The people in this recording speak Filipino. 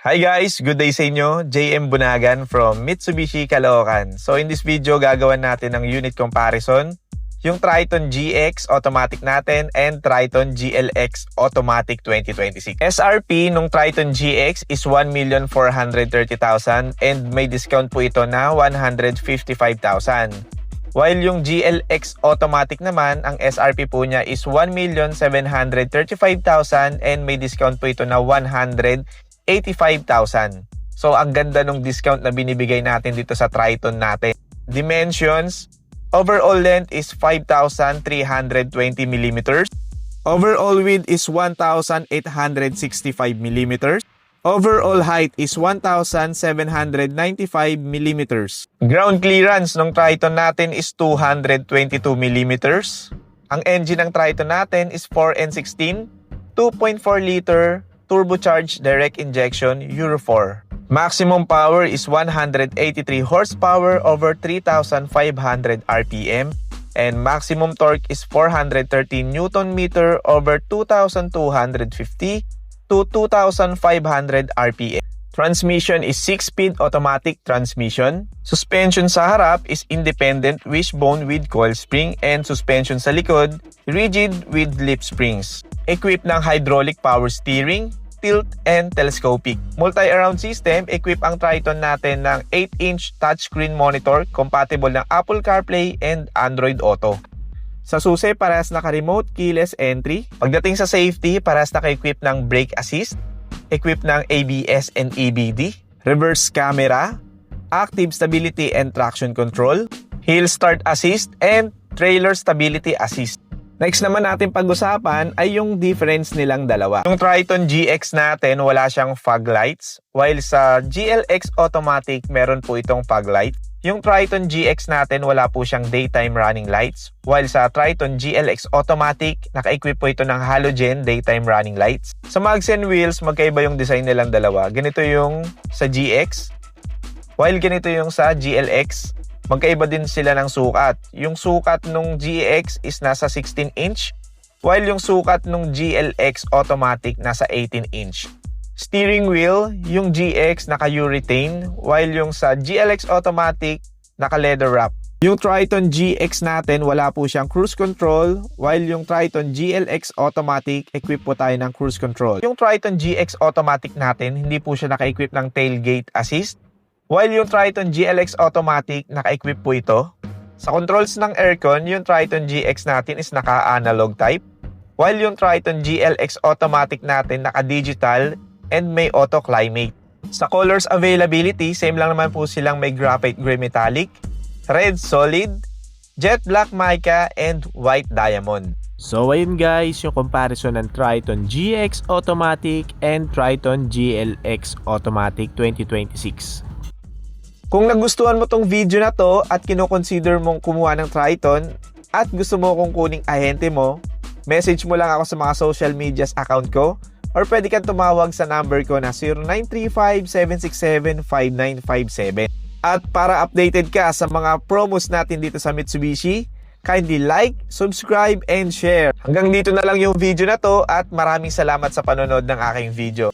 Hi guys! Good day sa inyo. JM Bunagan from Mitsubishi Caloocan. So in this video, gagawan natin ng unit comparison. Yung Triton GX automatic natin and Triton GLX automatic 2026. SRP nung Triton GX is 1,430,000 and may discount po ito na 155,000. While yung GLX automatic naman, ang SRP po niya is 1,735,000 and may discount po ito na 185,000. So, ang ganda ng discount na binibigay natin dito sa Triton natin. Dimensions, overall length is 5,320mm. Overall width is 1,865mm. Overall height is 1,795mm. Ground clearance ng Triton natin is 222mm. Ang engine ng Triton natin is 4N16, 2.4 liter, turbocharged direct injection Euro 4. Maximum power is 183 horsepower over 3,500 RPM and maximum torque is 413 Newton meter over 2,250 to 2,500 RPM. Transmission is 6-speed automatic transmission. Suspension sa harap is independent wishbone with coil spring and suspension sa likod rigid with lip springs. Equipped ng hydraulic power steering, tilt, and telescopic. Multi-around system, equip ang Triton natin ng 8-inch touchscreen monitor compatible ng Apple CarPlay and Android Auto. Sa susi, parehas naka-remote keyless entry. Pagdating sa safety, parehas naka-equip ng brake assist, equip ng ABS and EBD, reverse camera, active stability and traction control, hill start assist, and trailer stability assist. Next naman natin pag-usapan ay yung difference nilang dalawa. Yung Triton GX natin wala siyang fog lights, while sa GLX automatic meron po itong fog light. Yung Triton GX natin wala po siyang daytime running lights, while sa Triton GLX automatic naka-equip po ito ng halogen daytime running lights. Sa mags and wheels, magkaiba yung design nilang dalawa. Ganito yung sa GX, while ganito yung sa GLX. Magkaiba din sila ng sukat. Yung sukat nung GX is nasa 16-inch, while yung sukat nung GLX automatic nasa 18-inch. Steering wheel, yung GX naka-urethane, while yung sa GLX automatic naka-leather wrap. Yung Triton GX natin wala po siyang cruise control, while yung Triton GLX automatic equip po tayo ng cruise control. Yung Triton GX automatic natin hindi po siya naka-equip ng tailgate assist, while yung Triton GLX automatic, naka-equip po ito. Sa controls ng aircon, yung Triton GX natin is naka-analog type, while yung Triton GLX automatic natin naka-digital and may auto-climate. Sa colors availability, same lang naman po silang may graphite gray metallic, red solid, jet black mica, and white diamond. So ayun guys, yung comparison ng Triton GX automatic and Triton GLX automatic 2026. Kung nagustuhan mo tong video na to at kino-consider mong kumuha ng Triton at gusto mo kong kuning ahente mo, message mo lang ako sa mga social medias account ko or pwede kang tumawag sa number ko na 0935-767-5957. At para updated ka sa mga promos natin dito sa Mitsubishi, kindly like, subscribe, and share. Hanggang dito na lang yung video na to at maraming salamat sa panonood ng aking video.